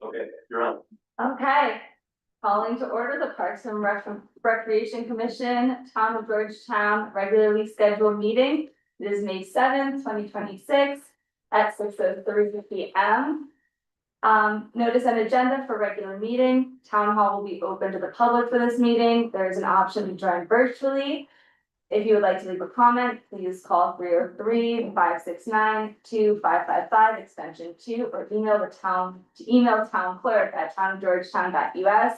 Okay, you're on. Okay, calling to order the Parks and Recreation Commission, Town of Georgetown, regularly scheduled meeting. It is May 7th, 2026 at 6:03 p.m. Notice an agenda for regular meeting. Town hall will be open to the public for this meeting. There is an option to join virtually. If you would like to leave a comment, please call 303-569-2555 extension 2 or email town clerk at townofgeorgetown.us.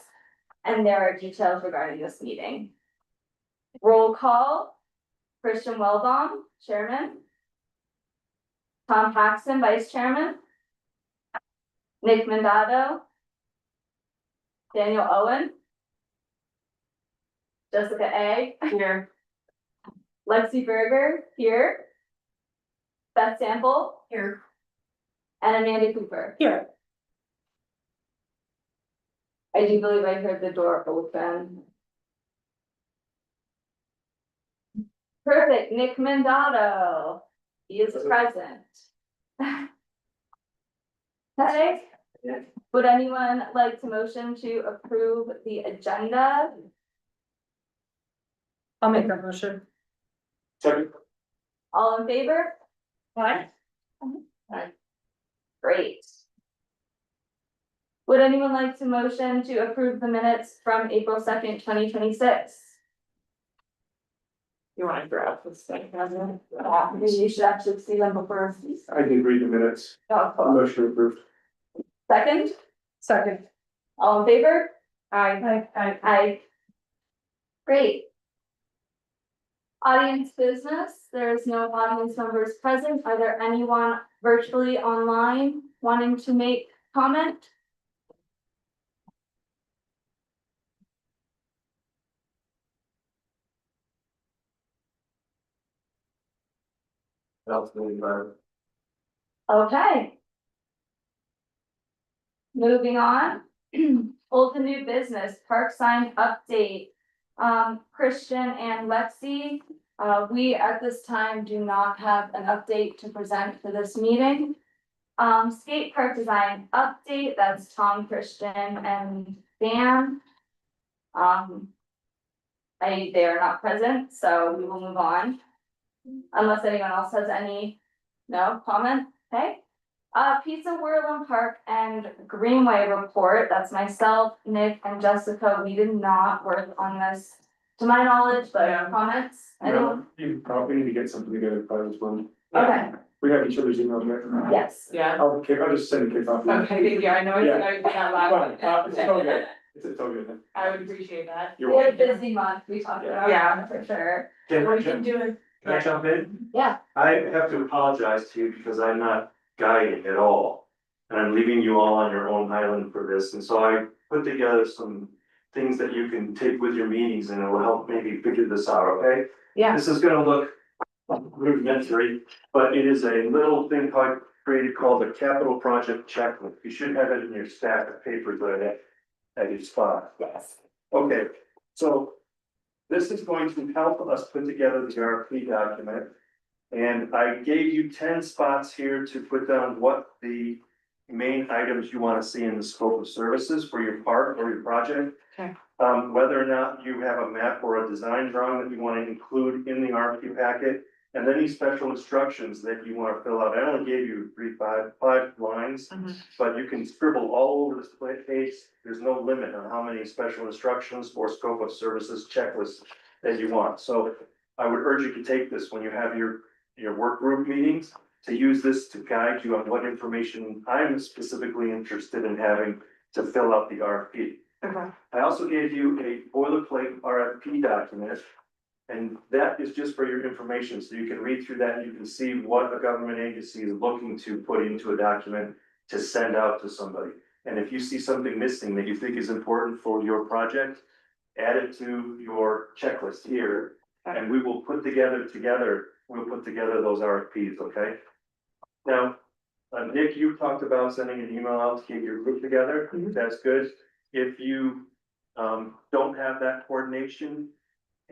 And there are details regarding this meeting. Roll call, Christian Wellbaum, Chairman. Tom Paxton, Vice Chairman. Nick Mandato. Daniel Owen. Jessica A. Here. Lexi Berger, here. Beth Sample. Here. And Amanda Cooper. Here. I do believe I heard the door open. Perfect, Nick Mandato. He is present. Okay. Yeah. Would anyone like to motion to approve the agenda? I'll make that motion. Second. All in favor? Aye. Great. Would anyone like to motion to approve the minutes from April 2nd, 2026? You want to grab this thing? Maybe you should actually see them before. I did read the minutes. Oh, cool. Motion approved. Second, Second. all in favor? Aye. Aye. Great. Audience business, there is no audience members present. Are there anyone virtually online wanting to make comment? That's really fun. Okay. Moving on, old to new business, park sign update. Christian and Lexi, we at this time do not have an update to present for this meeting. Skate park design update, that's Tom, Christian, and Dan. They are not present, so we will move on. Unless anyone else has any, no comment, okay? Pizza Whirlin Park and Greenway report, that's myself, Nick, and Jessica, we did not work on this, to my knowledge, but Yeah. comments, No, anyone? you probably need to get something together by this one. Okay, We have each other's emails, right? yes, Yeah. I'll just send a kick off. Okay, thank you. I know Yeah. I did that last Fine, it's all one. good. It's all good. I would appreciate that. You're we had a welcome. busy month, we talked about Yeah. it for sure, Can do it. Can I jump in? yeah, I have to apologize to you because I'm not guiding at all. And I'm leaving you all on your own island for this, and so I put together some things that you can take with your meetings and it will help maybe figure this out, okay? Yeah. This is gonna look rudimentary, but it is a little thing created called a capital project checklist. You should have it in your stack of papers there at your spot. yes. Okay, so this is going to help us put together the RFP document. And I gave you 10 spots here to put down what the main items you want to see in the scope of services for your park or your project. Okay. Whether or not you have a map or a design drawing that you want to include in the RFP packet. And any special instructions that you want to fill out. I only gave you five lines. But you can scribble all over this page. There's no limit on how many special instructions or scope of services checklists that you want. So I would urge you to take this when you have your work group meetings, to use this to guide you on what information I'm specifically interested in having to fill out the RFP. Okay. I also gave you a boilerplate RFP document. And that is just for your information, so you can read through that and you can see what a government agency is looking to put into a document to send out to somebody. And if you see something missing that you think is important for your project, add it to your checklist here. And we will put together those RFPs, okay? Now, Nick, you talked about sending an email out to get your group together. That's good. If you don't have that coordination,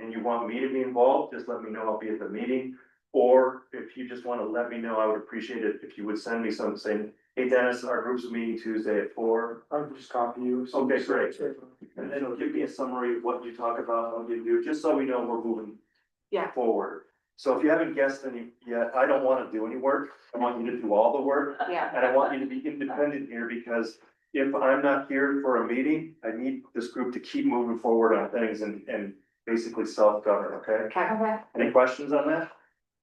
and you want me to be involved, just let me know, I'll be at the meeting. Or if you just want to let me know, I would appreciate it if you would send me something saying, Hey Dennis, our group's meeting Tuesday at 4. I'll just copy you. Okay, great. And then it'll give me a summary of what you talk about, I'll give you, just so we know we're moving. Yeah. Forward. So if you haven't guessed any yet, I don't wanna do any work, I want you to do all the work. Yeah. And I want you to be independent here, because if I'm not here for a meeting, I need this group to keep moving forward on things and basically self-govern, okay? Okay. Okay. Any questions on that?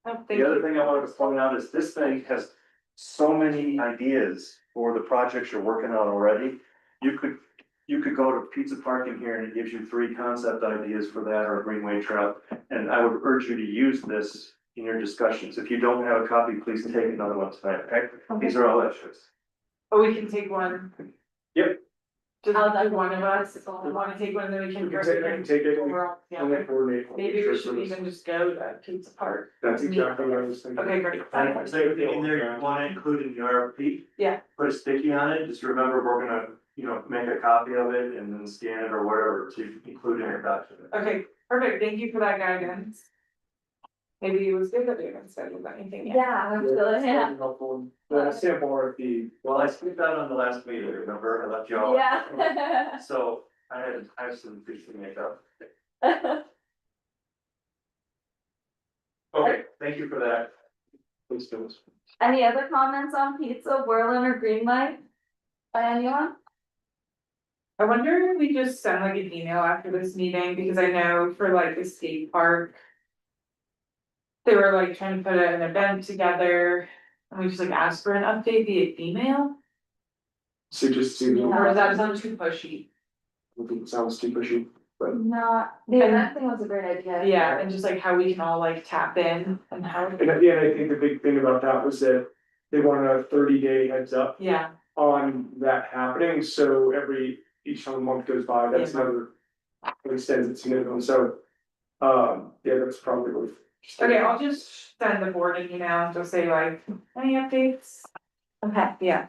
Oh, thank The other you. thing I wanted to point out is this thing has so many ideas for the projects you're working on already. You could go to Pizza Park in here and it gives you 3 concept ideas for that, or Greenway Trail. And I would urge you to use this in your discussions. If you don't have a copy, please take another one tonight, okay? These are all extras. But we can take one. Yep. Just I'll do one of us, definitely- wanna take one, then we We can. can take, I can take it, and Overall, yeah. then coordinate. Maybe we should even just go to Pizza Park. That's exactly what I was thinking. Okay, great. And so in there, you wanna include in your RFP. Yeah. Put a sticky on it, just remember, we're gonna, make a copy of it and then scan it or whatever to include in your document. Okay, perfect, thank you for that guidance. Maybe it was good that we haven't scheduled anything yet. Yeah, I'm still, That's yeah. very helpful. The sample RFP, Well, I skipped out on the last meeting, remember, I left you all. Yeah. So I have some things to make up. Okay, thank you for that. please do this. Any other comments on pizza, Whirlin or Greenlight? By anyone? I wonder if we just send like an email after this meeting, because I know for like the skate park. They were like trying to put an event together, and we just like asked for an update via email, So just see, Yeah. I or does that sound too pushy? think it sounds too pushy, but. Not, the event thing was a great idea. Yeah, and just like how we can all like tap in and how, And at the end, I think the big thing about that was that they wanted a 30-day heads up yeah, on that happening, so each time a month goes by, that's Yeah. another. It extends it significantly, so, yeah, that's probably what. okay, I'll just send the board an email and just say like, any updates? Okay, Yeah,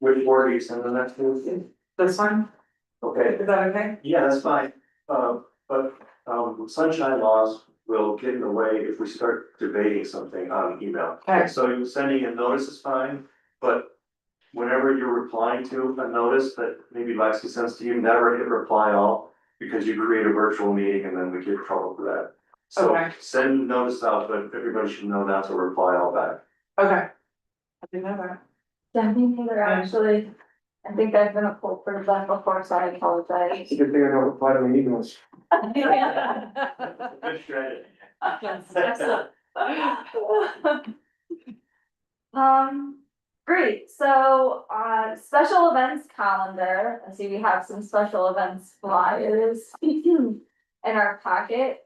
Which board are you sending that to? this one, Okay, is that okay? yeah, that's fine, but, sunshine laws will get in the way if we start debating something on email. Okay. So sending a notice is fine, but whenever you're replying to a notice that maybe lacks sense to you, never hit reply all, because you create a virtual meeting and then we get in trouble for that. So Okay. send notice out, but everybody should know not to reply all back. Okay. I didn't know that. yeah, me neither, actually. I think I've been a culprit of that before, so I apologize. It's a good thing I don't reply to my emails. Good strategy. Yes, excellent. Great, so, special events calendar, I see we have some special events flyers in our packet.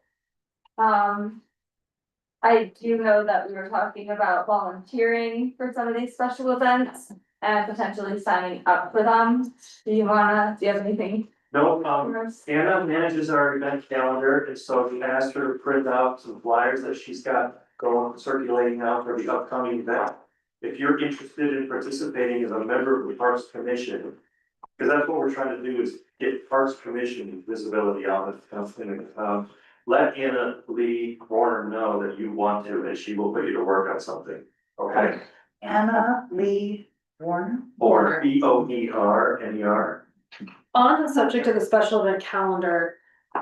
I do know that we were talking about volunteering for some of these special events and potentially signing up for them. Do you have anything No, for us? Anna manages our event calendar, and so we asked her to print out some flyers that she's got going, circulating out for the upcoming event. If you're interested in participating as a member of the Parks Commission, because that's what we're trying to do is get Parks Commission visibility out of the company. Let Anna Lee Warner know that you want to, and she will put you to work on something, okay? Anna Lee Warner. Or Boerner. On the subject of the special event calendar,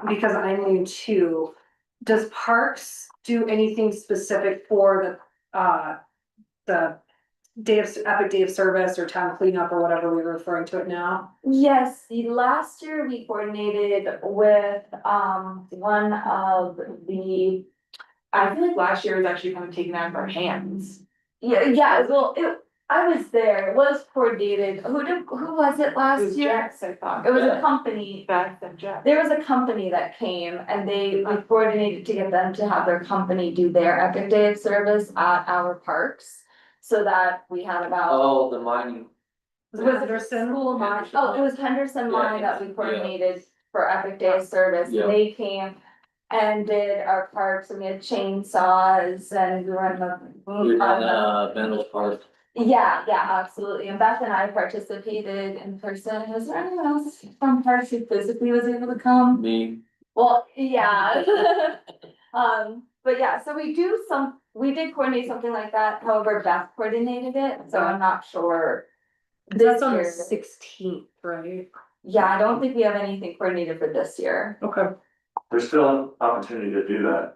because I'm new too, does Parks do anything specific for the Epic Day of Service or town cleanup or whatever we're referring to it now? Yes, the last year we coordinated with, one of the, I feel like last year was actually kind of taken out of our hands. I was there, it was coordinated, who was it It last was year? Jax, I thought. It was a company, Beth and Jeff. there was a company that came and we coordinated to get them to have their company do their Epic Day of Service at our parks. So that we had about. Oh, the mining. Was it Henderson? School mine? Oh, it was Henderson mine that we Yeah. coordinated for Epic Day of Service, Yeah. and they came. And did our parks, and we had chainsaws and we were in You're the. in, Bendel's Park. Yeah, absolutely, and Beth and I participated in person, was there anyone else from parks who physically was able to come? Me. Well, yeah. But yeah, so we do we did coordinate something like that, however, Beth coordinated it, so I'm not sure. That's on the year. 16th, right? Yeah, I don't think we have anything coordinated for this year. Okay. There's still an opportunity to do that.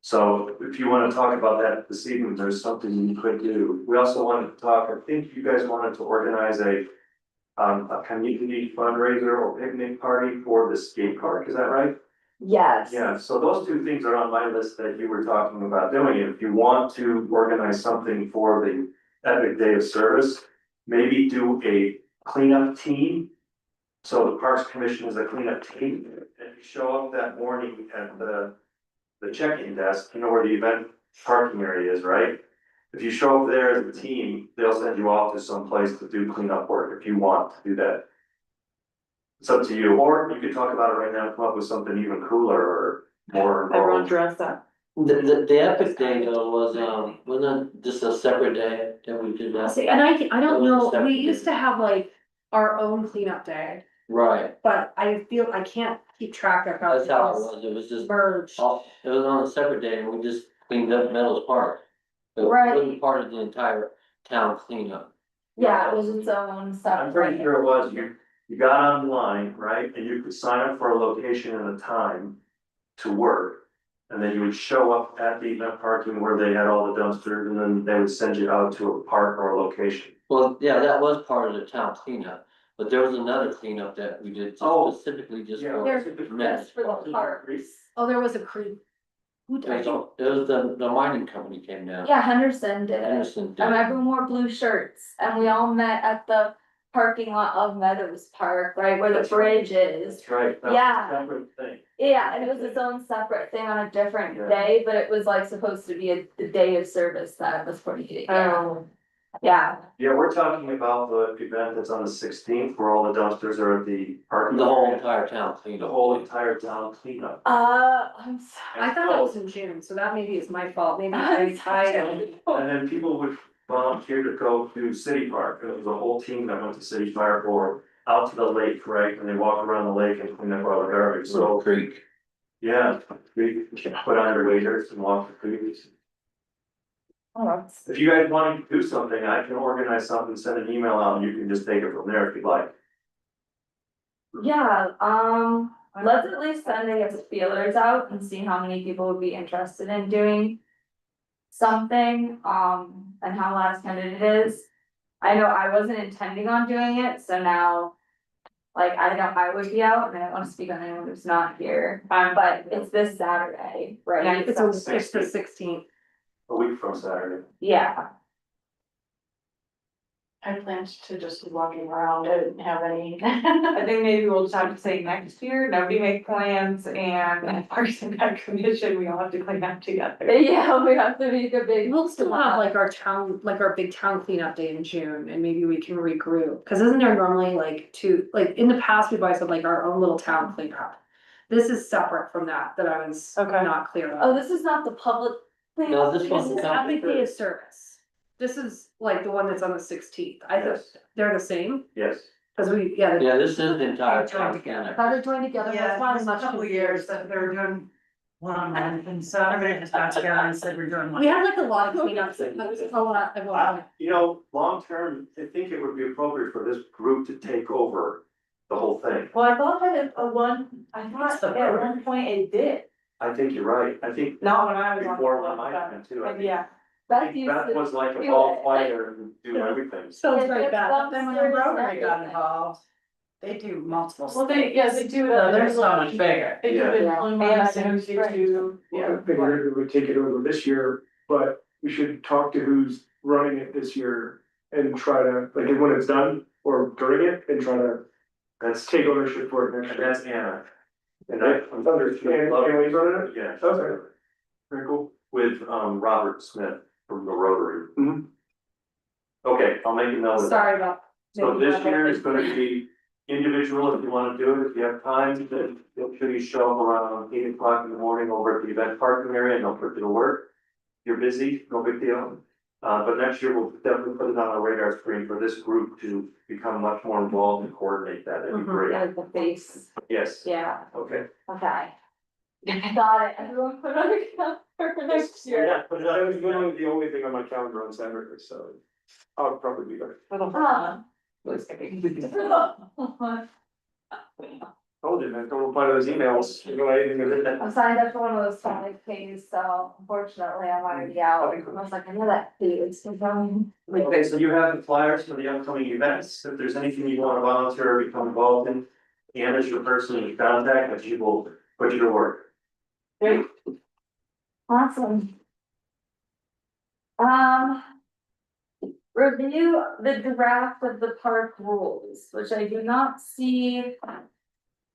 So if you wanna talk about that this evening, there's something you could do. We also wanted to talk, I think you guys wanted to organize a community fundraiser or picnic party for the skate park, is that right? Yes. Yeah, so those two things are on my list that you were talking about doing. If you want to organize something for the Epic Day of Service, maybe do a cleanup team. So the Parks Commission is a cleanup team, and you show up that morning at the check-in desk, you know where the event parking area is, right? If you show up there as a team, they'll send you off to some place to do cleanup work if you want to do that. It's up to you, or you could talk about it right now, come up with something even cooler or more Everyone involved. dress up. The Epic Day though was, wasn't this a separate day that we did that? See, and I don't know, Separate we day. used to have like our own cleanup day, Right, but I feel I can't keep track of how that's how it it was, it was just, merged. it was on a separate day and we just cleaned up Meadows Park. It Right. wasn't part of the entire town cleanup. Yeah, it was its own stuff. I'm pretty sure it was, you got online, right, and you could sign up for a location and a time to work. And then you would show up at the event parking where they had all the dumpsters, and then they would send you out to a park or a location. Well, yeah, that was part of the town cleanup, but there was another cleanup that we did Oh. specifically just Yeah. for. Just for the parks. Oh, there was a crew. Who It did? was, it was the mining company came down. Yeah, Henderson did it. Anderson did. And everyone wore blue shirts and we all met at the parking lot of Meadows Park, right, where the That's right. bridge is. That's right, that's Yeah. a separate thing. Yeah, and it was its own separate thing on a different Yeah. day, but it was like supposed to be a day of service that was coordinated. Yeah, Yeah, we're talking about the event that's on the 16th, where all the dumpsters are at the parking. The whole area. entire town The cleanup. whole entire town cleanup. I'm sorry. I thought that was in June, so that maybe is my fault, maybe I And then people would volunteer to go to City Park, and it was a whole team that went to City Park or out to the lake, right, and they walk around the lake and clean up all the garbage, so, Creek. yeah. We put on your waders and walk the creeks. If you guys want to do something, I can organize something, send an email out, and you can just take it from there if you'd like. Yeah, let's at least send the feelers out and see how many people would be interested in doing something, and how last minute it is. I know I wasn't intending on doing it, so now, like, I would be out, and I don't wanna speak on anyone who's not here, but it's this Saturday, right? it's the 16th. A week from Saturday. Yeah, I planned to just be walking around, I didn't have any. I think maybe we'll just have to say next year, nobody make plans and Parks and Rec Commission, we all have to clean up together. yeah, we have to make a big. We'll still have like our town, like our big town cleanup day in June, and maybe we can regroup, cause isn't there normally like two, like in the past, we've always had like our own little town cleanup. This is separate from that I was Okay. not clear Oh, on. this is not the public. No, this This one's is town. Epic Day of Service. This is like the one that's on the 16th, I thought Yes. they're the same, Yes. cause we, yeah. Yeah, this is the entire town cleanup. How they're joined together, Yeah, that's why it's I'm a not couple years that they were doing one, and so everybody just got together and said we're doing one. We had like a lot of cleanups, that was a lot of. You know, long term, I think it would be appropriate for this group to take over the whole thing. Well, I thought that I thought at one point it did, I think you're right, I think Not when I was on. before when I went too, I But think. yeah, I Beth think used Beth to. was like a do ball it. fighter and do everything. Sounds Yeah, very it's bad. Then when the Rotary got involved, they do multiple. well, they do it. So they're so much bigger. They do Yeah. it and on I Mondays know and you do, I figured we would take it over this year, but we should talk to who's running it this year. And try to, like, when it's done or during it, and try to That's, take ownership for it next and year. that's Anna. And I'm And Annalise running it? Yeah. Okay. Very cool. With, Robert Smith from the Rotary. Mhm. Okay, I'll make a note of that. Sorry about. So this year is gonna be individual, if you wanna do it, if you have time, then make sure you show up around 8 o'clock in the morning over at the event parking area, and don't put it to work. You're busy, no big deal. But next year, we'll definitely put it on our radar screen for this group to become much more involved and coordinate that, that'd be Mhm. great. Like the face, Yes, yeah, okay. okay. Got it, everyone put on your calendar for next year. Yeah, put it That was up. literally the only thing on my calendar on Saturday, so I'll probably be there. Told you, man, don't reply to those emails, you know, anything that. I'm signed up for one of those 5Ks, so unfortunately I'm already out. I was like, I know that date is confirmed. Okay, so you have the flyers for the upcoming events. If there's anything you want to volunteer or become involved in, Anna is your person to contact, and she will put you to work. Awesome. Review the draft of the park rules, which I do not see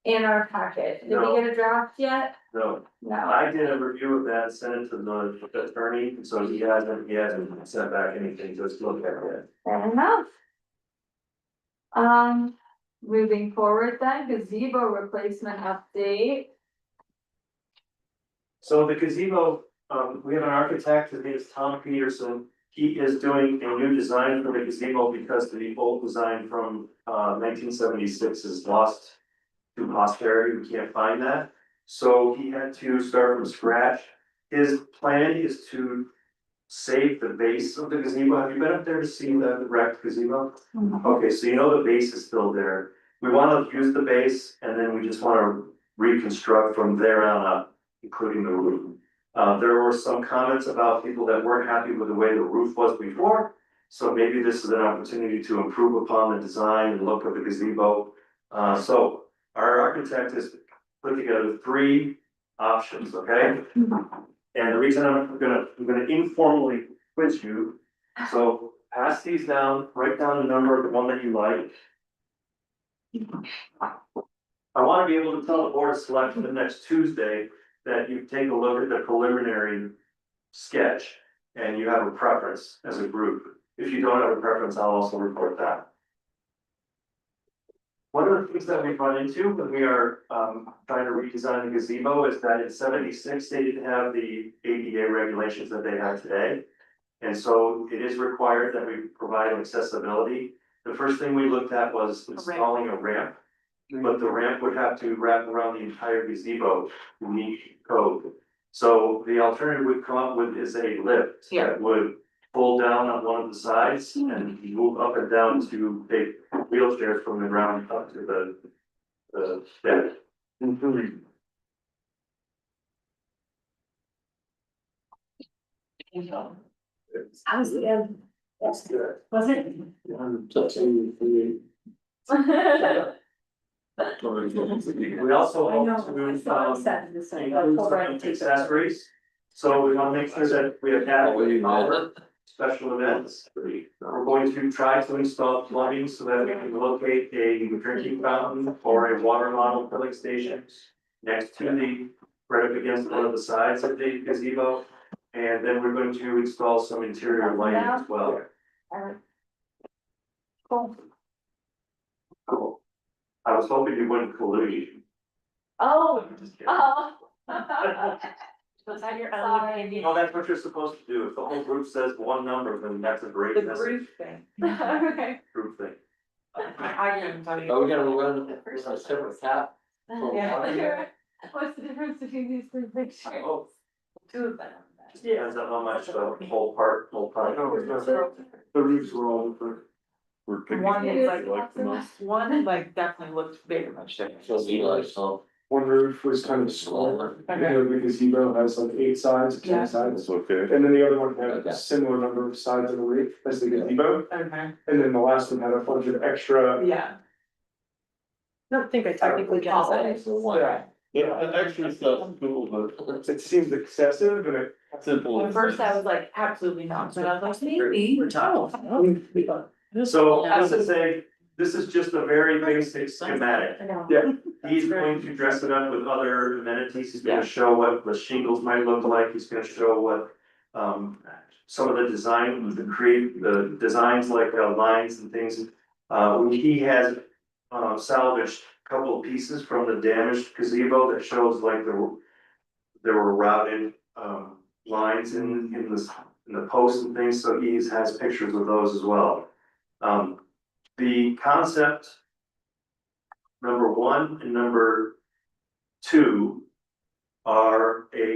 in our packet. Did No. we get a draft yet? No, No. I did a review of that, sent it to the attorney, so he hasn't sent back anything, just look at it. Fair enough. Moving forward then, gazebo replacement update. So the gazebo, we have an architect, his name is Tom Peterson. He is doing a new design for the gazebo because the old design from 1976 is lost to posterity, we can't find that. So he had to start from scratch. His plan is to save the base of the gazebo. Have you been up there to see the wrecked gazebo? Okay, so you know the base is still there. We wanna use the base and then we just wanna reconstruct from there on up, including the roof. There were some comments about people that weren't happy with the way the roof was before. So maybe this is an opportunity to improve upon the design and look of the gazebo. So our architect has put together 3 options, okay? And the reason I'm gonna informally quiz you, so pass these down, write down the number of the one that you like. I wanna be able to tell the board of selection the next Tuesday that you take a look at the preliminary sketch and you have a preference as a group. If you don't have a preference, I'll also report that. One of the things that we've run into when we are trying to redesign the gazebo is that in 76, they didn't have the ADA regulations that they have today. And so it is required that we provide accessibility. The first thing we looked at was installing a ramp. But the ramp would have to wrap around the entire gazebo to meet code. So the alternative we've come up with is a lift that would pull down on one of the sides and move up and down to take wheelchairs from the ground up to the deck. How's the end? That's good. Was it? We also I know, hope I to saw it said the same. include some accessories. So we want to make sure that we have adequate power, special events. We're going to try to install plumbing so that we can locate a drinking fountain or a water bottle filling station next to right up against one of the sides of the gazebo. And then we're going to install some interior lighting as well. Cool. Cool. I was hoping you wouldn't collude. Oh, I'm just kidding. oh. Was that your Sorry. own opinion? No, that's what you're supposed to do. If the whole group says one number, then that's a great The message. roof thing, Okay. Group thing. I couldn't tell you. Are we gonna run a separate tap? Yeah. What's the difference between these 3 pictures? Oh, Two of them. depends on how much the whole part. The roofs were all different. One is like, Awesome. one like definitely looked very much different. So be like, so. One roof was kind of smaller, and the other gazebo has like 8 sides, Yeah. 10 sides. Okay. And then the other one had Okay. a similar number of sides of the roof as the gazebo, Okay, and then the last one had a bunch of extra. yeah. I don't think I technically got that. Yeah, extra stuff, cool, but It seems excessive and it. simple. At first I was like, absolutely not, but I was like, maybe. We're talking. So this is just a very basic schematic. I know. Yeah. He's going to dress it up with other amenities. He's gonna show what the shingles might look like. He's gonna show what some of the design, the designs like lines and things. He has salvaged a couple of pieces from the damaged gazebo that shows like there were routed lines in the posts and things, so he has pictures of those as well. The concept number 1 and number 2 are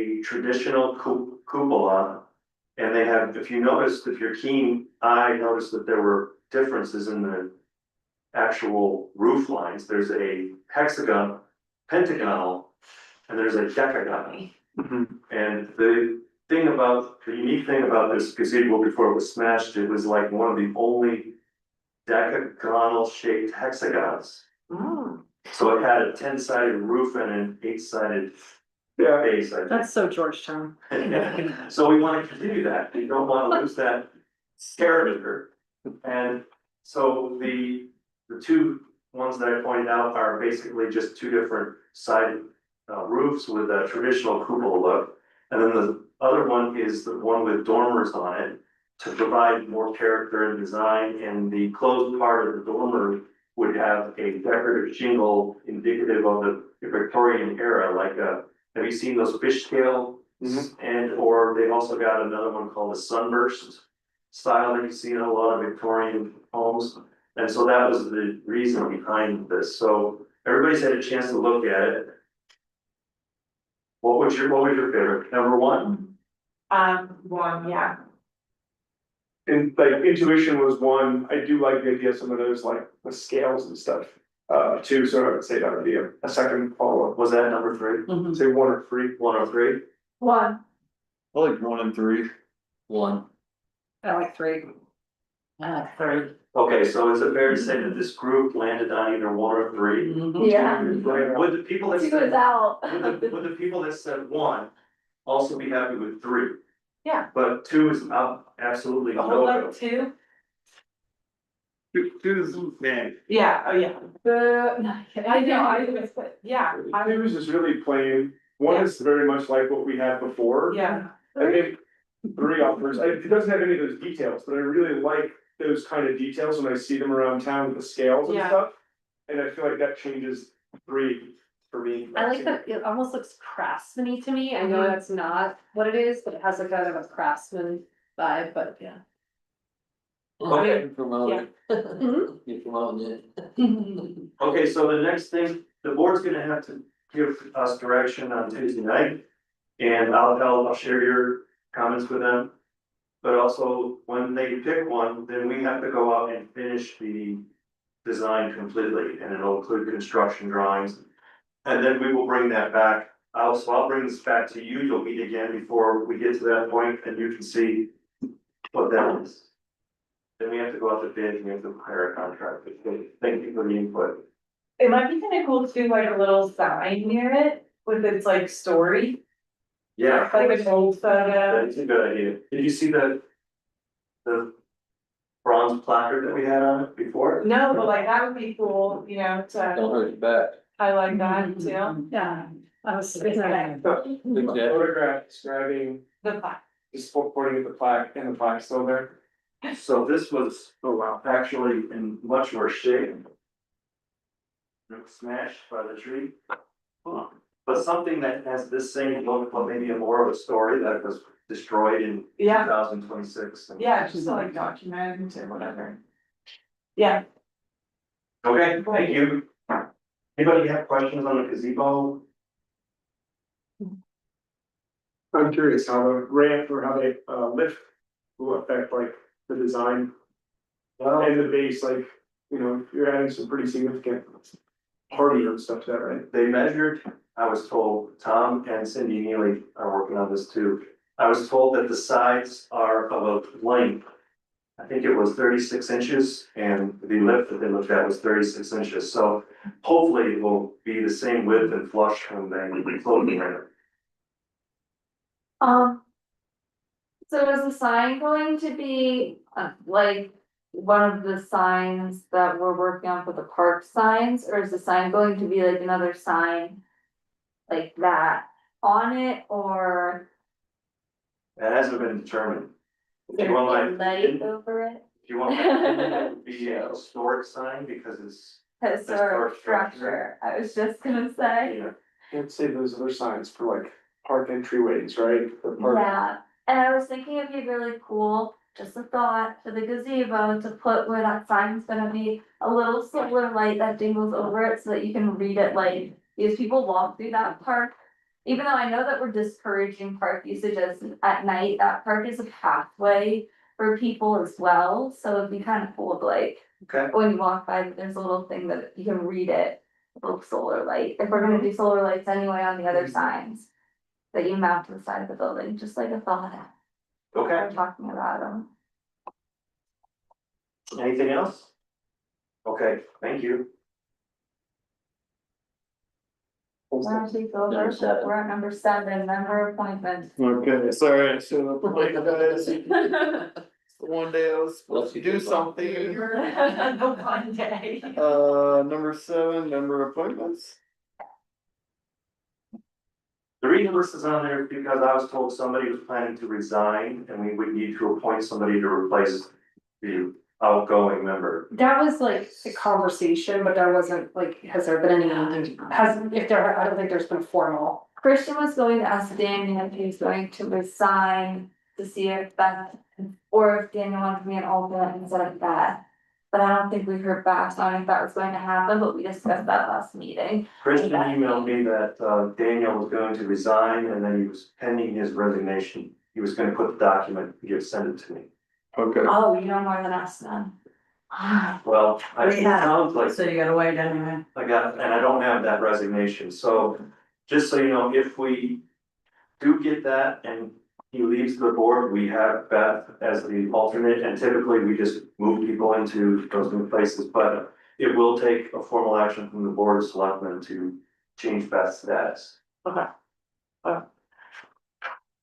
a traditional cupola. And they have, if you noticed, if you're keen, I noticed that there were differences in the actual roof lines. There's a hexagon, pentagonal, and there's a decagonal. And the unique thing about this gazebo before it was smashed, it was like one of the only decagonal shaped hexagons. So it had a 10-sided roof and an 8-sided Yeah, base, I think. That's so Georgetown. So we wanna continue that, we don't wanna lose that character. And so the two ones that I pointed out are basically just two different sided roofs with a traditional cupola look. And then the other one is the one with dormers on it to provide more character and design, and the closed part of the dormer would have a decorative shingle indicative of the Victorian era, like have you seen those fishtail? And, or they've also got another one called a sunburst style that you see in a lot of Victorian homes. And so that was the reason behind this. So everybody's had a chance to look at it. What was your favorite? Number one? One, yeah. and like intuition was one, I do like the idea of some of those, like the scales and stuff. Too, so I would say that would be a second follow-up, Was that number three? say one or three. 103? One. I like 1 and 3. 1. I like 3. Third. Okay, so is it fair to say that this group landed on either 1 or 3? Yeah. Would the people that Two said, is out. would the people that said 1 also be happy with 3? Yeah. But 2 is absolutely A whole no. lot two? 2 is, man. Yeah, oh yeah. I know, I was, but yeah, Twos is really plain, one is very much like what we had before. yeah. I think 3 offers, it doesn't have any of those details, but I really like those kind of details when I see them around town with the scales and Yeah. stuff. And I feel like that changes 3 for me. I like that, it almost looks craftsman-y to me, I know that's not what it is, but it has a kind of a craftsman vibe, but yeah. Okay. Promote it. Mhm. You're promoting it. Okay, so the next thing, the board's gonna have to give us direction on Tuesday night. And I'll share your comments with them. But also, when they pick one, then we have to go out and finish the design completely, and it'll include construction drawings. And then we will bring that back. I'll bring this back to you, you'll meet again before we get to that point, and you can see what that is. Then we have to go out to bid, and we have to hire a contractor. Thank you for the input. It might be kind of cool to do like a little sign near it with its like story, Yeah, like an old photo. that's a good idea. Did you see the bronze placard that we had on it before? No, but like that would be cool, you know, to Don't hurt your back. highlight that too. Yeah, I was thinking that. Photograph describing, The plaque. just pointing at the plaque, and the plaque's still there. So this was, oh wow, actually in much worse shape. It was smashed by the tree. But something that has this same look, but maybe a more of a story that was destroyed in Yeah, 2026. yeah, just to like document or whatever. Yeah, Okay, thank you. Anybody have questions on the gazebo? I'm curious how the ramp or how they lift will affect like the design Well, and the base, like, you know, you're adding some pretty significant party and stuff to that, right? they measured, I was told, Tom and Cindy Neely are working on this too. I was told that the sides are of a length. I think it was 36 inches and the lift that they looked at was 36 inches, so hopefully it will be the same width and flush when they close the ramp. So is the sign going to be, like, one of the signs that we're working on for the park signs, or is the sign going to be like another sign? Like that on it, or? That hasn't been determined. Is If there you want gonna be my, light if over it? you want my opinion, it would be a historic sign because it's, Historic structure, I was just gonna say. you know, Can't say those other signs for like park entryways, right? For park- Yeah, and I was thinking it'd be really cool, just a thought, for the gazebo to put where that sign's gonna be, a little solar light that dingles over it so that you can read it like, because people walk through that park Even though I know that we're discouraging park usages at night, that park is a pathway for people as well, so it'd be kind of cool to like, Okay. when you walk by, there's a little thing that you can read it, little solar light, if we're gonna do solar lights anyway on the other signs. That you mount to the side of the building, just like a thought, Okay, we're talking about them. anything else? Okay, thank you. Wanna take over? Number 7. We're at number 7, member appointments. Okay, sorry, I showed up late, guys. One day I was supposed to do something. One day. Number 7, member appointments. The reason this is on there is because I was told somebody was planning to resign and we would need to appoint somebody to replace the outgoing member. That was like a conversation, but there wasn't like, has there been any, if there, I don't think there's been formal. Christian was going to ask Daniel if he was going to resign to see if Beth, or if Daniel wanted to be an alternate instead of Beth. But I don't think we heard back on if that was going to happen, but we discussed that last meeting. Christian emailed me that Daniel was going to resign and then he was pending his resignation. He was gonna put the document, send it to me. Okay. Oh, you know more than us then. Well, it We have. sounds like So you gotta wait anyway. I got, and I don't have that resignation, so just so you know, if we do get that and he leaves the board, we have Beth as the alternate, and typically we just move people into those new places, but it will take a formal action from the board of selectmen to change Beth's status. Okay.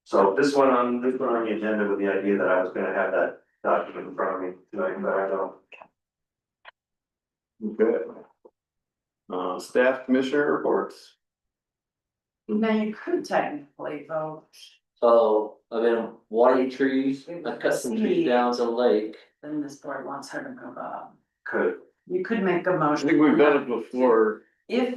So this one on the agenda with the idea that I was gonna have that document in front of me tonight, but I don't. Okay. Staff commissioner reports. Now, you could technically vote, So I've been watering trees, I cut some trees down to the lake. then this board wants her to move up. Could, You could make a I motion. think we've done it before. If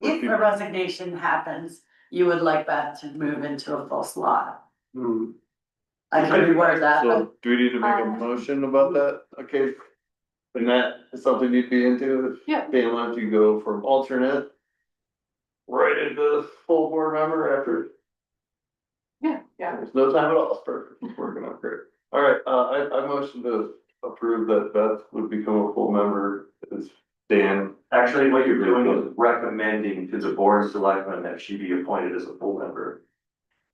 a resignation happens, you would like Beth to move into a full slot. I can reword that, but So do we need to make a motion about that? Okay. And that is something you'd be into if Yeah. they let you go from alternate. Right into full board member after. Yeah. There's no time at all, it's perfect, it's working out great. Alright, I motion to approve that Beth would become a full member as Dan. actually, what you're doing is recommending to the board of selectmen that she be appointed as a full member.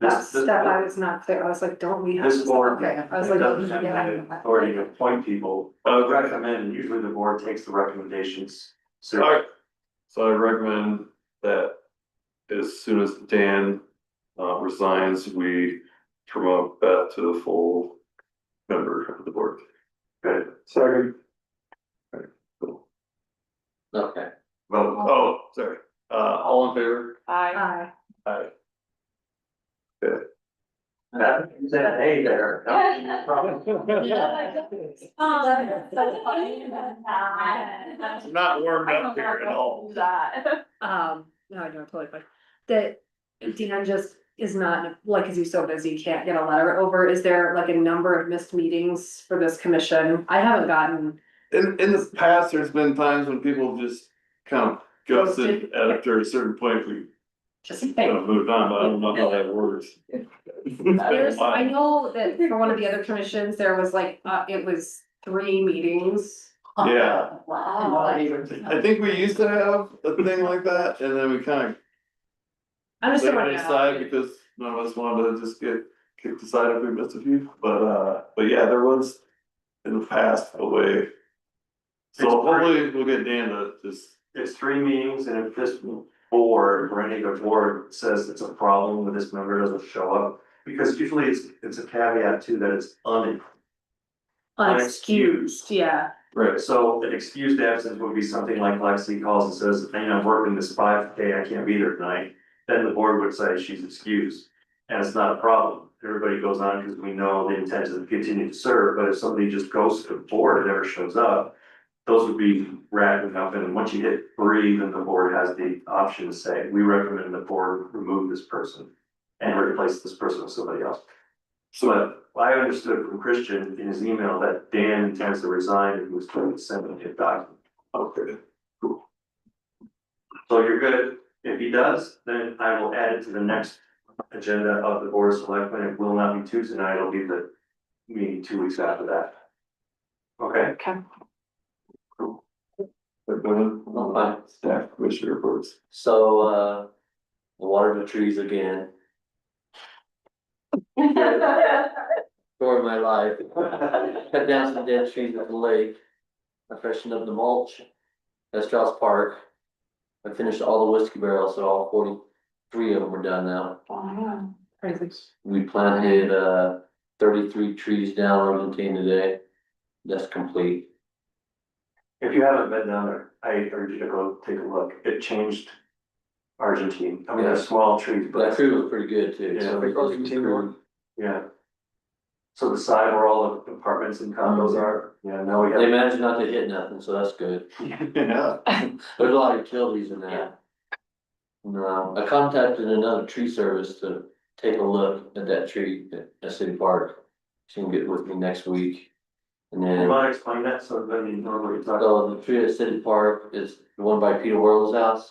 That This- this- step I was not clear, I was like, don't we have? This board Okay, I was like. doesn't have yeah. the authority to appoint people, but recommend, and usually the board takes the recommendations. So, Alright, so I recommend that as soon as Dan resigns, we promote Beth to the full member of the board. good, Second. Cool. Okay. vote. Oh, sorry, all in favor? I, Aye. That, you said, hey there. Yeah. I'm not warmed up here at all. No, I don't totally fine. That Dan just is not, like, cause he's so busy, can't get a letter over. Is there like a number of missed meetings for this commission? I haven't gotten. In the past, there's been times when people just kind of ghosted after a certain point, we Just kind of moved on, but I don't know how that works. There's, I know that for one of the other commissions, there was like, it was 3 meetings. Yeah. Wow. I think we used to have a thing like that, and then we kind of I'm just. laid throwing it it out. aside because none of us wanted to just get kicked aside if we missed a few, but yeah, there was in the past a way. So hopefully we'll get Dan to just, It's 3 meetings, and if this board or any other board says it's a problem when this member doesn't show up, because usually it's a caveat too, that it's Unexcused, yeah. right, so an excused absence would be something like Lexi calls and says, hey, I'm working this 5K, I can't be there tonight. Then the board would say she's excused, and it's not a problem. Everybody goes on because we know the intent is to continue to serve, but if somebody just goes to the board and never shows up, those would be wrapping up, and once you hit 3, then the board has the option to say, we recommend the board remove this person and replace this person with somebody else. So I understood from Christian in his email that Dan intends to resign and he was going to send him a document. okay. So you're good. If he does, then I will add it to the next agenda of the board of selectmen. It will not be Tuesday night, it'll be the meeting 2 weeks after that. Okay? Okay. Staff commissioner reports. So, water the trees again, story of my life. Cut down some dead trees at the lake. I freshened up the mulch at Strauss Park. I finished all the whiskey barrels, so all 43 of them are done now. Crazy. We planted, 33 trees down Argentine today. That's complete. If you haven't been down there, I urge you to go take a look. It changed Argentine. I mean, they're small trees, But that but crew was pretty good too. Yeah, So the we just Argentine grew- one. yeah. So the side where all the apartments and condos are, yeah, now we They have. managed not to hit nothing, so that's good. Yeah. There's a lot of utilities in that. No, I contacted another tree service to take a look at that tree at City Park. She can get with me next week. And You then, wanna explain that so that you know what you're talking about? so the tree at City Park is the one by Peter Worrell's house,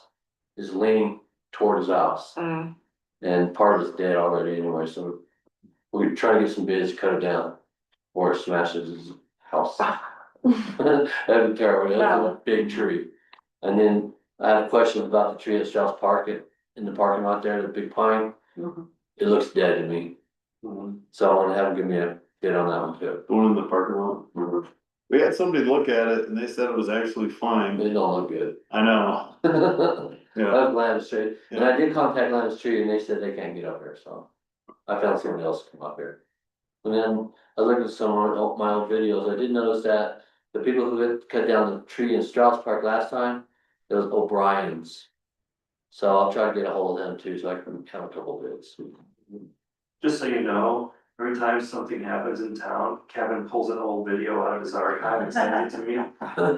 is leaning toward his house. Mm. And part of it's dead already anyway, so we're trying to get some bids, to cut it down, or it smashes his house. That'd be terrible, that's a big tree. And then I had a question about the tree at Strauss Park, in the parking lot there, the big pine. It looks dead to me, Mhm. so I wanna have them give me a bid on that one too. The one in the parking lot. We had somebody look at it and they said it was actually fine. It don't look good. I know, That's yeah. Landis Tree, and I did contact Landis Tree and they said they can't get up here, so. I found someone else to come up here. And then I looked at some of my old videos, I did notice that the people who had cut down the tree in Strauss Park last time, it was O'Brien's. So I'll try to get a hold of them too, so I can have a couple bids. Just so you know, every time something happens in town, Kevin pulls an old video out of his archive and sends it to me. One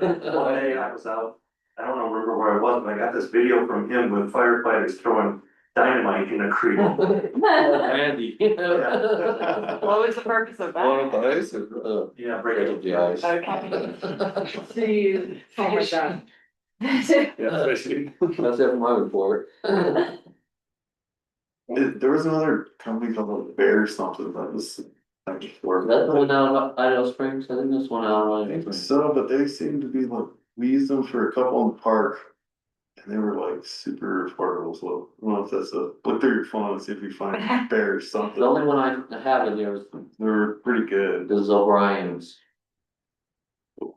day I was out, I don't remember where I was, but I got this video from him with firefighters throwing dynamite in a creek. Andy. What was the purpose of One that? of the ice or- Yeah, Break up the ice. Okay. Jeez. Oh my God. Yeah, fishing. That's it for my report. There was another company called Bear something that was. Like, before. That's the one out of Idaho Springs, I think that's one out I of think Springs. so, but they seem to be like, we used them for a couple in the park. And they were like super affordable, so I don't know if that's look through your phone and see if you find Bear something. The only one I have in there is They're pretty good. O'Brien's.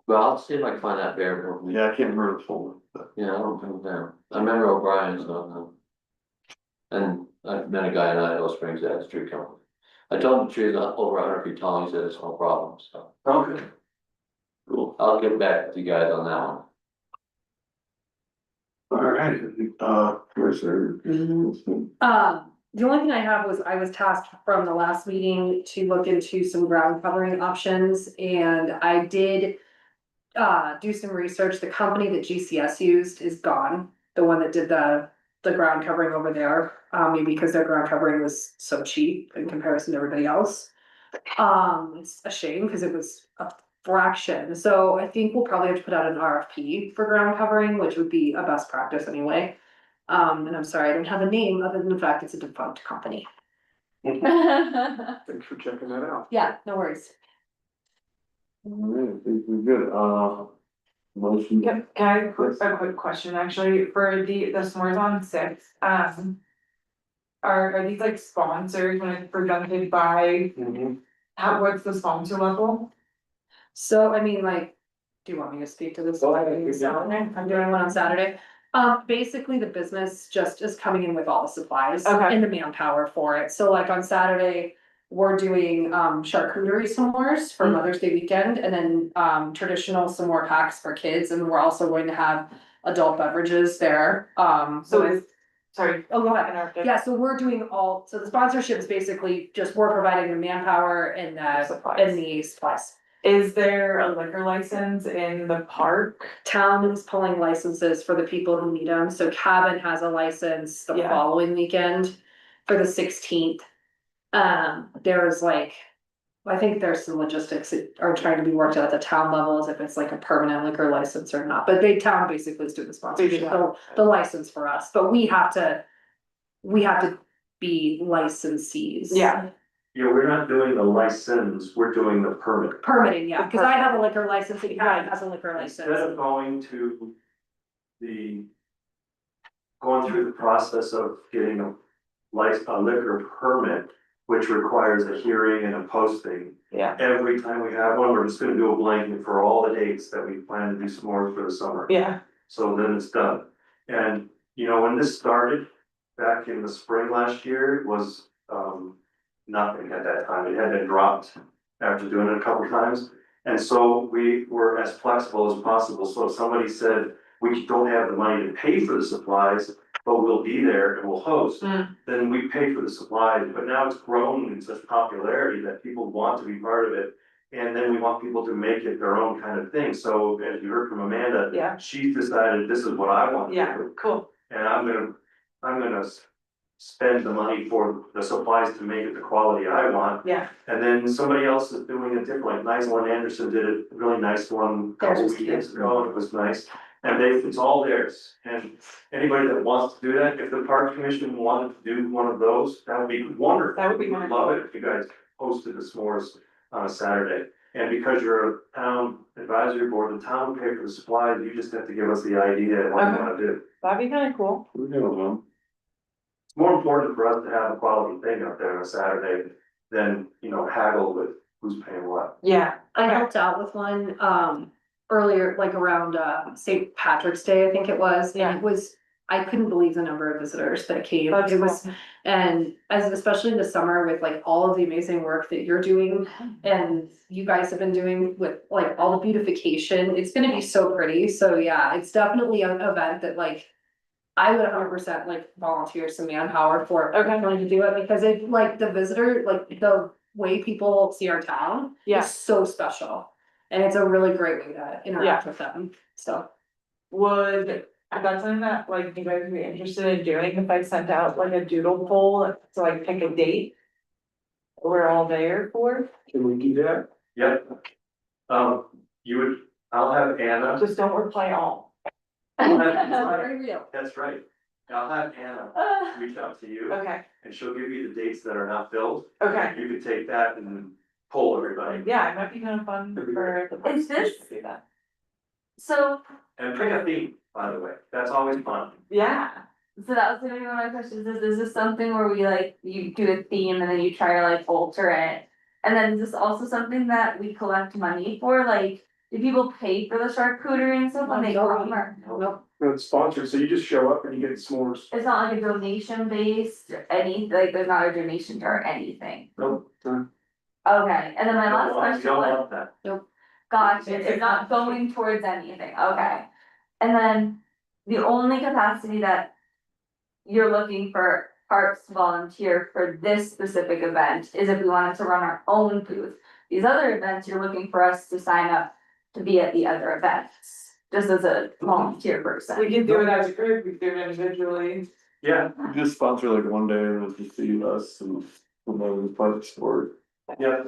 Well, I'll see if I can find that bear. Yeah, I can't remember the phone, but Yeah, I don't think that. I remember O'Brien's, so. And I met a guy in Idaho Springs that has a tree company. I told him the tree is over 100 feet tall, he said it's no problem, so. Okay. Cool. I'll get back with you guys on that one. alright, Commissioner. The only thing I have was I was tasked from the last meeting to look into some ground covering options and I did. Do some research. The company that GCS used is gone. The one that did the ground covering over there, maybe because their ground covering was so cheap in comparison to everybody else. It's a shame because it was a fraction. So I think we'll probably have to put out an RFP for ground covering, which would be a best practice anyway. And I'm sorry, I don't have a name other than the fact it's a defunct company. Thanks for checking that out. Yeah, no worries. Alright, I think we're good, motion. Can I, a quick question, actually, for the s'mores on 6, are these like sponsored when it's presented by, what's the sponsor level? So, I mean, like, do you want me to speak to this? Go ahead. I'm doing one on Saturday. Basically, the business just is coming in with all the supplies Okay. and the manpower for it. So like on Saturday, we're doing charcuterie s'mores for Mother's Day weekend and then traditional s'more packs for kids. And we're also going to have adult beverages there. So is, sorry. Oh, go ahead. Interrupted. Yeah, so we're doing all, so the sponsorship is basically just we're providing the manpower and Supplies. the supplies. Is there a liquor license in the park? Town is pulling licenses for the people who need them, so Cabin has a license the Yeah. following weekend for the 16th. There's like I think there's some logistics that are trying to be worked out at the town level, as if it's like a permanent liquor license or not, but the town basically is doing the sponsorship, the license for us, but we have to. We have to be licensees. Yeah, Yeah, we're not doing the license, we're doing the permit. Permitting, yeah, cause I have a liquor license, and Karen has a liquor Instead license. of going to the. Going through the process of getting a liquor permit, which requires a hearing and a posting. yeah, Every time we have one, we're just gonna do a blanket for all the dates that we plan to do s'mores for the summer. yeah, So then it's done. And, you know, when this started back in the spring last year, it was, nothing at that time. It had been dropped after doing it a couple times. And so we were as flexible as possible. So if somebody said, we don't have the money to pay for the supplies, but we'll be there and we'll host, then we pay for the supplies. But now it's grown in such popularity that people want to be part of it. And then we want people to make it their own kind of thing. So as you heard from Amanda, yeah, she's decided this is what I want to yeah, do. cool, And I'm gonna spend the money for the supplies to make it the quality I want. yeah, And then somebody else is doing it different, like Nice One Anderson did a really nice one a couple Theirs was weekends ago, and it was nice. And it's all theirs, and anybody that wants to do that, if the park commission wanted to do one of those, that would be wonderful. That would be We'd wonderful. Love it if you guys hosted the s'mores on a Saturday. And because you're a town advisory board, the town will pay for the supplies, you just have to give us the idea of what you Okay. wanna do. that'd be kinda cool. We're doing them. It's more important for us to have a quality thing up there on a Saturday than, you know, haggle with who's paying what. Yeah, I okay, helped out with one, earlier, like around, St. Patrick's Day, I think it was, Yeah. and it was. I couldn't believe the number of visitors that came, That's it was, cool. and especially in the summer with like all of the amazing work that you're doing. And you guys have been doing with like all the beautification, it's gonna be so pretty, so yeah, it's definitely an event that like. I would 100% like volunteer some manpower for Okay. going to do it, because it like the visitor, like the way people see our town. Yeah. Is so special, and it's a really great way to interact with them, so. Would, that's something that like you guys would be interested in doing if I sent out like a doodle poll to like pick a date? We're all there for, Can we do that? Yep. I'll have Anna, just don't reply all. Very real. that's right. I'll have Anna reach out to you Okay, and she'll give you the dates that are not filled. okay, You can take that and poll everybody yeah, it might be kind of fun for the Is this- to do that. So, and pick a theme, by the way. That's always fun. Yeah, so that was gonna be one of my questions, is this something where we like, you do a theme and then you try to like alter it? And then is this also something that we collect money for, like, do people pay for the charcuterie and stuff when they No. come, or? Nope, No, it's sponsored, so you just show up and you get s'mores. It's not like a donation based, or any, like, there's not a donation jar or anything. Nope. Okay, and then my last You question don't was, want that. gotcha, it's not going towards anything, okay. And then the only capacity that you're looking for parks to volunteer for this specific event is if we wanted to run our own booth. These other events, you're looking for us to sign up to be at the other events, just as a volunteer person. we can do it as a group, we can do it individually. Yeah, We just sponsor like one day and it'll just see us and promote the park sport. yeah.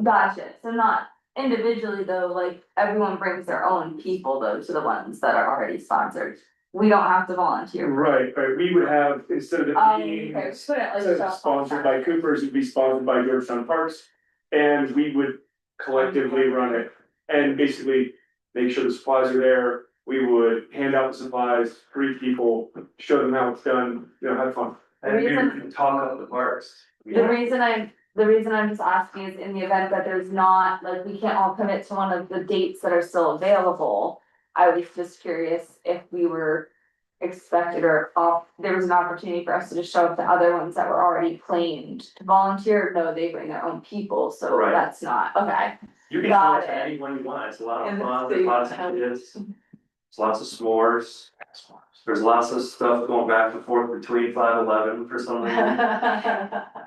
Gotcha, so not individually though, like everyone brings their own people though to the ones that are already sponsored. We don't have to volunteer. Right, we would have, instead of it being. Okay, put it like. Instead of sponsored by Cooper's, it'd be sponsored by Georgetown Parks, and we would collectively run it. And basically, make sure the supplies are there, we would hand out the supplies, greet people, show them how it's done, you know, have fun. And you can talk up the parks. The reason I'm just asking is in the event that there's not, like, we can't all commit to one of the dates that are still available. I was just curious if we were expected or there was an opportunity for us to just show up to other ones that were already claimed to volunteer. No, they bring their own people, so Right. that's not, okay. You can Got talk to it. anyone you want, it's a lot of And fun, it's there's lots safe. of kids, there's lots of s'mores. There's lots of stuff going back and forth between 5-11 for some reason,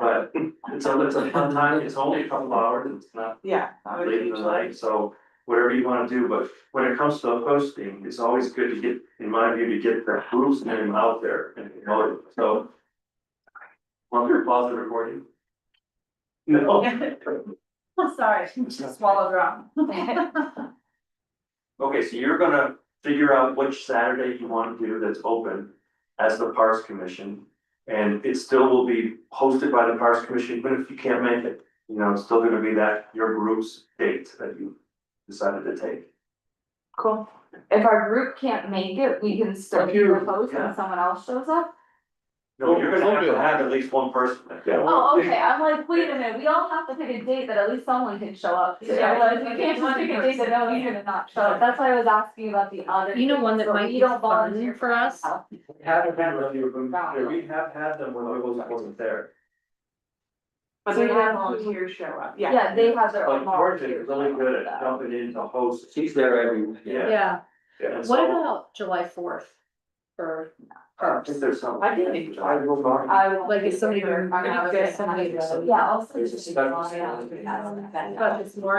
but it's a fun time, it's only a couple hours, it's not Yeah. that would be late in the usually- night, so whatever you wanna do, but when it comes to hosting, it's always good to get, in my view, to get the group's name out there and promote it, so. Want to pause the recording? No. Sorry, swallowed wrong. Okay, so you're gonna figure out which Saturday you wanna do that's open as the Parks Commission. And it still will be hosted by the Parks Commission, even if you can't make it, you know, it's still gonna be that, your group's date that you decided to take. Cool. If our group can't make it, we can still If you- propose when someone else shows up. No, you're gonna have to have at least one person there. Yeah. Oh, okay, I'm like, wait a minute, we all have to pick a date that at least someone can show up. So Yeah. otherwise we can't just pick a date that no one's gonna not show up. That's why I was asking about the other. You know one that dates, so might we be don't fun volunteer for us? now. Haven't had a few of them, yeah, we have had them when I wasn't there. But they have volunteers show up, yeah. Yeah, they have their But own Martin volunteers. is really good at jumping in to host. She's there every weekend. Yeah. Yeah, And what so- about July 4th for I parks? think there's some. I think- I will not. I will. Like, is somebody I'm gonna gonna have get somebody? Yeah, I'll. There's a special- But it's more,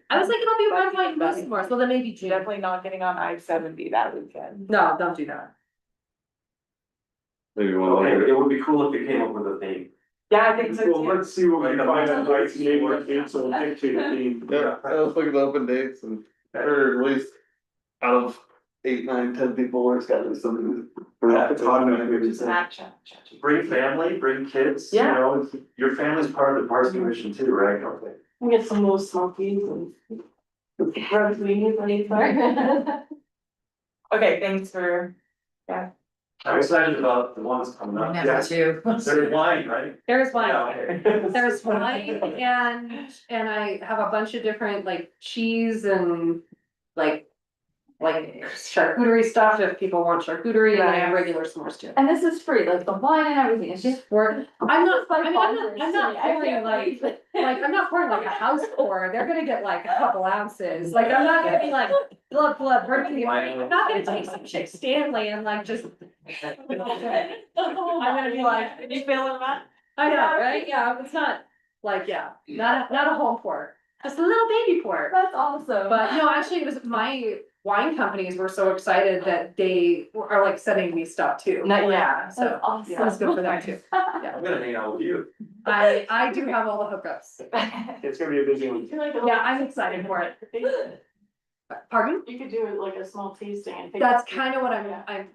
I was thinking it'll be Red, White, and Blue some more, so then maybe June. Definitely not getting on I-70 that weekend. No, don't do that. Maybe one Okay, later. it would be cool if you came up with a theme. Yeah, I think so Well, too. let's see what we can find out, like, maybe what dates will dictate a theme. Yeah, I was looking at open dates and, or at least out of 8, 9, 10 people, there's gotta be something. Yeah, it's hard to make it. Action. Bring family, bring kids, you Yeah. know, your family's part of the Parks Commission too, right? Okay. We get some little smokies and. Rubs we need, Okay, thanks for, I'm excited about the ones coming up. Yes. too. There's wine, right? There's one. Yeah, okay. There's wine and I have a bunch of different like cheese and like charcuterie stuff if people want charcuterie and I have regular s'mores too. And this is free, like the wine and everything, it's just. I'm not, I mean, Sponsors, I'm not I pouring can't like, wait. I'm not pouring like a house pour, they're gonna get like a couple ounces, like, I'm not gonna be like, blood, burgundy. I'm not gonna take some chick Stanley and like just. I'm gonna be like, you feeling that? I know, right, yeah, it's not, like, yeah, not a home pour, just a little baby pour. That's awesome. But no, actually, it was my wine companies were so excited that they are like sending me stuff too. Yeah. So That's awesome. that's good for them too. I'm gonna hang out with you. I do have all the hookups. It's gonna be a busy one. Yeah, I'm excited for it. Pardon? You could do it like a small tasting and. take- That's kind of what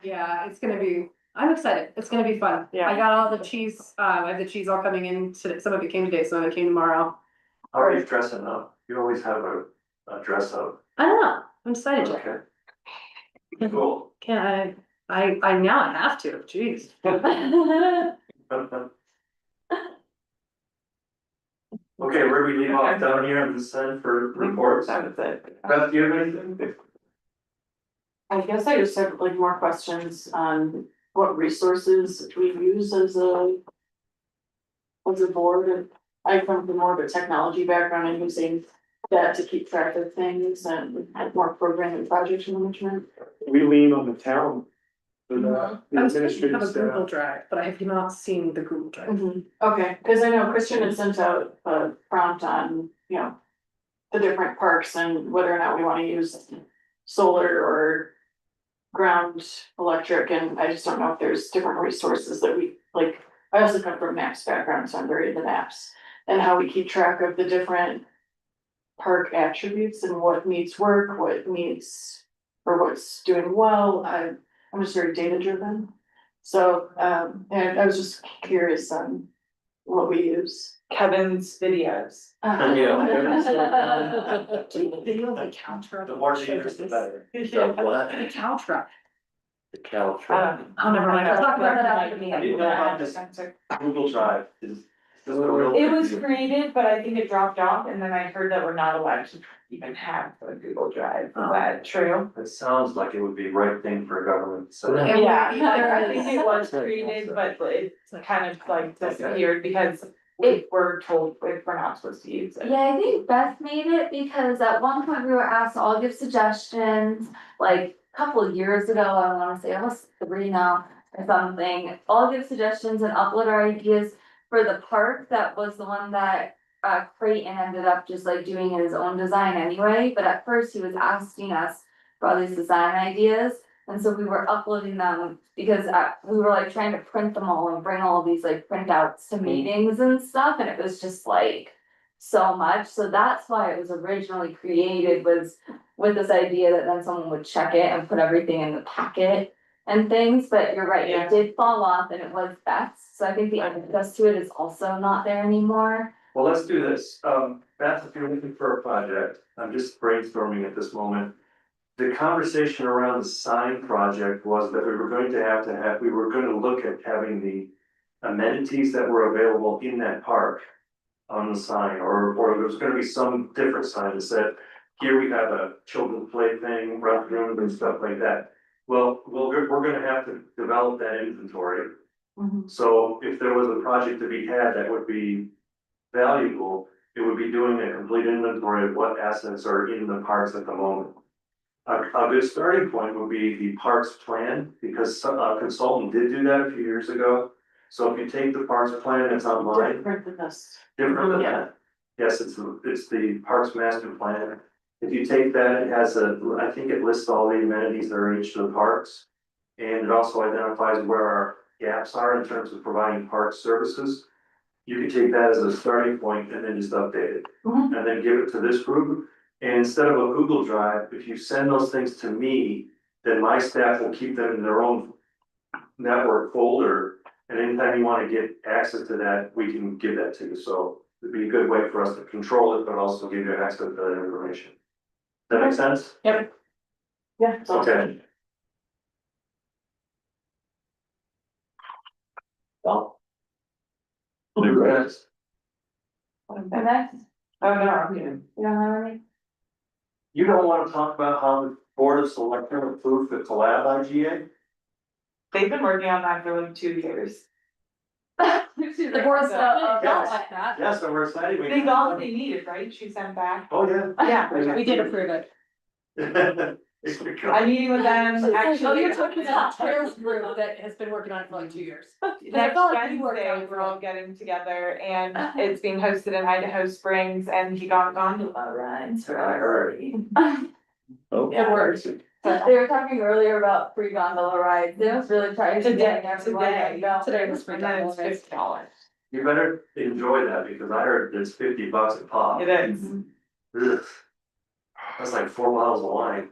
yeah, it's gonna be, I'm excited. It's gonna be fun. Yeah. I got all the cheese, I have the cheese all coming in today. Some of it came today, some of it came tomorrow. How are you dressing up? You always have a dress up. I don't know. I'm excited. Okay. Cool. Can't, I now have to, jeez. Okay, where we leave off down here on the side for reports. That was it. Beth, do you have anything? I guess I just have like more questions on what resources we use as a. As a board, and I come from more of a technology background and using that to keep track of things and have more program and project management. We lean on the town. For the I was supposed to have administrative a Google staff. Drive, but I have not seen the Google Drive. Okay, cause I know Christian had sent out a prompt on, you know. The different parks and whether or not we wanna use solar or. Ground electric, and I just don't know if there's different resources that we, like, I also come from maps background, so I'm very into maps. And how we keep track of the different. Park attributes and what needs work, what needs, or what's doing well, I'm just very data driven. So, and I was just curious on what we use. Kevin's videos. Video of the cow truck. The more dangerous, the better. So what? The cow truck. The cow truck. Oh, never mind. I'll talk about that after the I didn't meeting. know about this Google Drive is. This is a real. It was created, but I think it dropped off, and then I heard that we're not allowed to even have a Google Drive, is that true? It sounds like it would be the right thing for a government, so. Yeah. Yeah, I think it was created, but it's kind of like disappeared because we were told we're not supposed to use it. Yeah, I think Beth made it because at one point we were asked to all give suggestions, like a couple of years ago, I wanna say almost 3 now or something. All give suggestions and upload our ideas for the park. That was the one that Creighton ended up just like doing his own design anyway, but at first he was asking us for all these design ideas. And so we were uploading them because we were like trying to print them all and bring all of these like printouts to meetings and stuff, and it was just like so much, so that's why it was originally created, was with this idea that then someone would check it and put everything in the packet and things, but you're right, Yeah. it did fall off and it was Beth's, so I think the access to it is also not there anymore. Well, let's do this. Beth, if you're looking for a project, I'm just brainstorming at this moment. The conversation around the sign project was that we were going to have, we were gonna look at having the amenities that were available in that park on the sign, or there was gonna be some different sign that said, here we have a children's play thing, restrooms and stuff like that. Well, we're gonna have to develop that inventory. So if there was a project to be had that would be valuable, it would be doing a complete inventory of what assets are in the parks at the moment. A good starting point would be the parks plan, because a consultant did do that a few years ago. So if you take the parks plan that's online, Different than this. different than that. Yes, it's the parks master plan. If you take that, it has I think it lists all the amenities that are in each of the parks. And it also identifies where our gaps are in terms of providing park services. You can take that as a starting point and then just update it. Mhm. And then give it to this group. And instead of a Google Drive, if you send those things to me, then my staff will keep them in their own network folder. And anytime you wanna get access to that, we can give that to you. So it'd be a good way for us to control it, but also give you access to that information. Does that make sense? Yeah. so- Okay. Well, New grass. And next, Oh, no, I'm kidding. you don't have any? You don't wanna talk about how the Board of Selectmen approved the collab IGA? They've been working on that for like 2 years. The board Yes. stuff, Yes. like that. Yes, and we're excited. They got what they needed, right? She sent back. Oh, yeah. Yeah, We did approve it. I'm meeting with them Oh, actually. you're talking about Claire's group that has been working on it for like 2 years. Next felt like you worked on Wednesday, it. we're all getting together and it's being hosted in Idaho Springs and he got gondola rides for early. Oh. It works. They were talking earlier about free gondola rides, they was really trying to get everyone to Today. go. Today was free And then it's gondola rides. $50. You better enjoy that, because I heard it's $50 a pop. It is. Ugh. That's like 4 bottles of wine.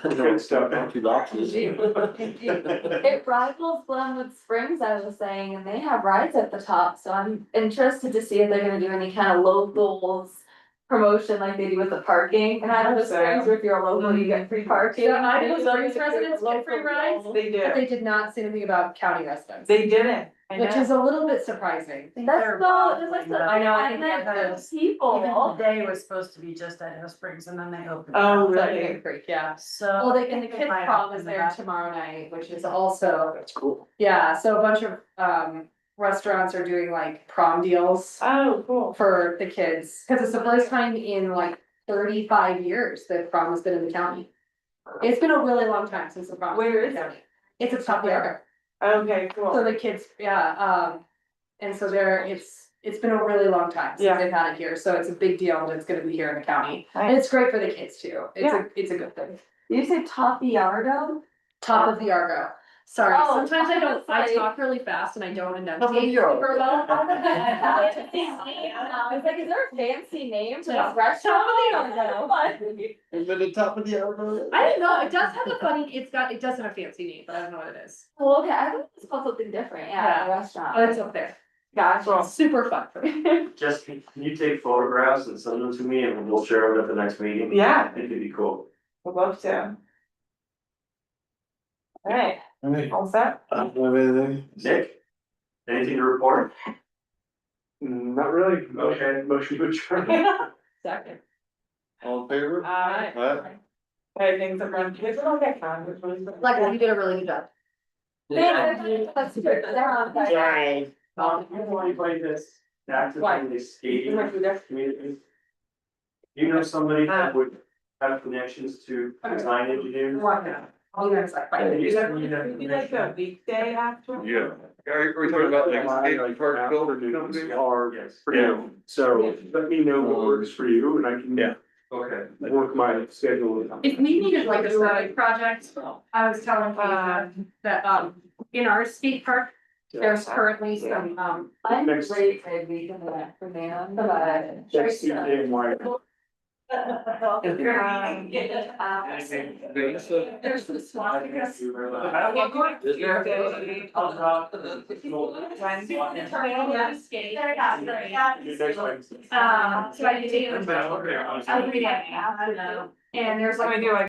good stuff, 2 boxes. It rivals Glenwood Springs, I was saying, and they have rides at the top, so I'm interested to see if they're gonna do any kind of locals promotion like they do with the parking in Idaho So- Springs, where if you're a local, you get free parking. The Idaho So Springs if you're residents get free local, rides? They But do. they did not say anything about county residents. They didn't. I Which know. is a little bit surprising. That's so, I know, I think met that those is- people. Even today was supposed to be just Idaho Springs and then they opened. Oh, So, really? Gateway Creek, yeah. So. Well, I and the think kids might prom is open there that. tomorrow night, which is also, That's cool. yeah, so a bunch of restaurants are doing like prom deals Oh, cool. for the kids. Cause it's the first time in like 35 years that prom has been in the county. It's been a really long time since the prom. Where is it? county. It's at Top Yard. Okay, So cool. the kids, yeah, and so it's been a really long time since Yeah. they've had it here, so it's a big deal that it's gonna be here in the county. And it's great for the kids too, it's a good thing. You say Tapiardo? Top of the Argo, sorry, Oh, sometimes I sorry. talk really fast and I don't Top of enunciate the Argo. super well. I was like, is there a fancy name to Yeah. this restaurant? Top of the Argo. And then the top of the hour. I don't know, it does have a funny, it does have a fancy name, but I don't know what it is. Well, okay, I thought it's called something different, yeah, a restaurant. Oh, it's up there, Gotcha. super fun for me. Just, can you take photographs and send them to me and we'll share them at the next meeting? Yeah. I think it'd be cool. Would love to. Alright, Alright, all set? I don't have anything. Nick? Anything to report? Not really. Okay. Motion to adjourn. Second. All in favor? Alright. Aye. Things that run, it's all get done, which was. Like, you did a really good job. Let's put it down. I want to play this back to Why? the skating community. You know somebody that would have connections to design engineers? I'll be next, like, Yeah, Is you that, send me that would be like a weekday after? Yeah. Are we talking about like skate park building company? Are Yes. for you, so let me know what works for you and I can. Okay. Work my schedule. If we needed like a survey project, I was telling you that in our skate park, There's currently some, I'm Next- great at reading that for man, but. Next Tuesday in March. There's the swastika. Next Wednesday. So I do. And there's like. I do like